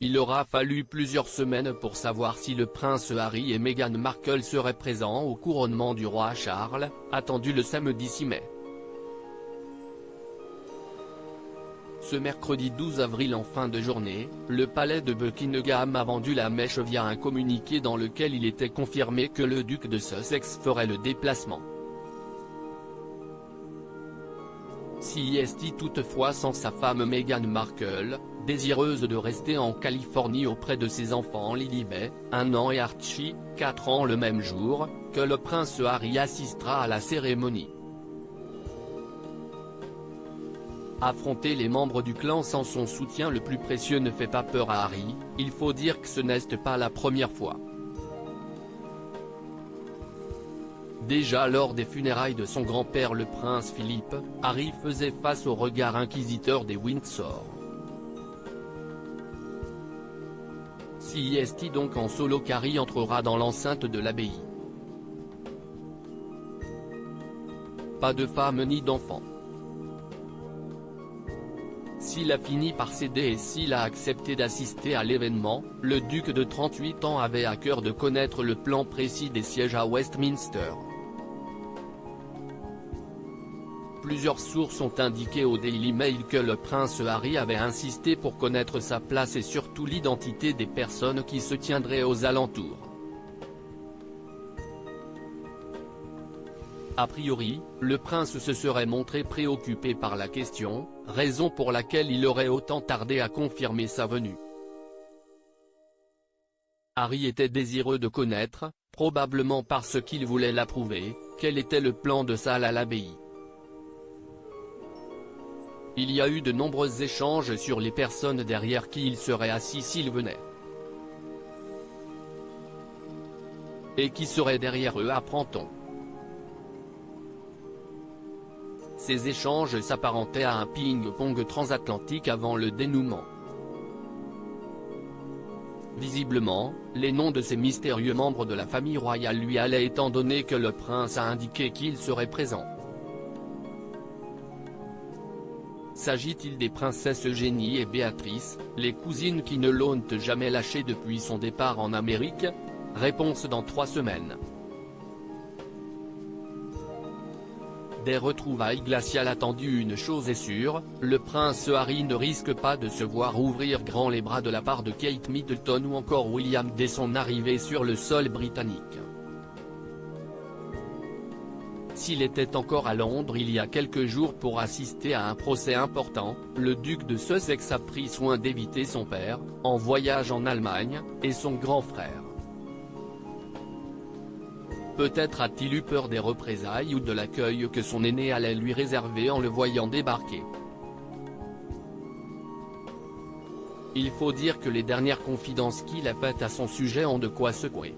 Il aura fallu plusieurs semaines pour savoir si le prince Harry et Meghan Markle seraient présents au couronnement du roi Charles, attendu le samedi 6 mai. Ce mercredi 12 avril en fin de journée, le palais de Buckingham a vendu la mèche via un communiqué dans lequel il était confirmé que le duc de Sussex ferait le déplacement. S'y est toutefois sans sa femme Meghan Markle, désireuse de rester en Californie auprès de ses enfants Lilibet, 1 an et Archie, 4 ans le même jour, que le prince Harry assistera à la cérémonie. Affronter les membres du clan sans son soutien le plus précieux ne fait pas peur à Harry, il faut dire que ce n'est pas la première fois. Déjà lors des funérailles de son grand-père le prince Philippe, Harry faisait face au regard inquisiteur des Windsor. Si est donc en solo qu'Harry entrera dans l'enceinte de l'abbaye. Pas de femme ni d'enfant. S'il a fini par céder et s'il a accepté d'assister à l'événement, le duc de 38 ans avait à cœur de connaître le plan précis des sièges à Westminster. Plusieurs sources ont indiqué au Daily Mail que le prince Harry avait insisté pour connaître sa place et surtout l'identité des personnes qui se tiendraient aux alentours. A priori, le prince se serait montré préoccupé par la question, raison pour laquelle il aurait autant tardé à confirmer sa venue. Harry était désireux de connaître, probablement parce qu'il voulait l'approuver, quel était le plan de salle à l'abbaye. Il y a eu de nombreux échanges sur les personnes derrière qui il serait assis s'il venait. Et qui serait derrière eux apprend-on. Ces échanges s'apparentaient à un ping-pong transatlantique avant le dénouement. Visiblement, les noms de ces mystérieux membres de la famille royale lui allaient étant donné que le prince a indiqué qu'il serait présent. S'agit-il des princesses Eugénie et Béatrice, les cousines qui ne l'ont jamais lâché depuis son départ en Amérique? Réponse dans 3 semaines. Des retrouvailles glaciales attendues. Une chose est sûre, le prince Harry ne risque pas de se voir ouvrir grand les bras de la part de Kate Middleton ou encore William dès son arrivée sur le sol britannique. S'il était encore à Londres il y a quelques jours pour assister à un procès important, le duc de Sussex a pris soin d'éviter son père, en voyage en Allemagne, et son grand frère. Peut-être a-t-il eu peur des représailles ou de l'accueil que son aîné allait lui réserver en le voyant débarquer. Il faut dire que les dernières confidences qu'il a faites à son sujet ont de quoi secouer.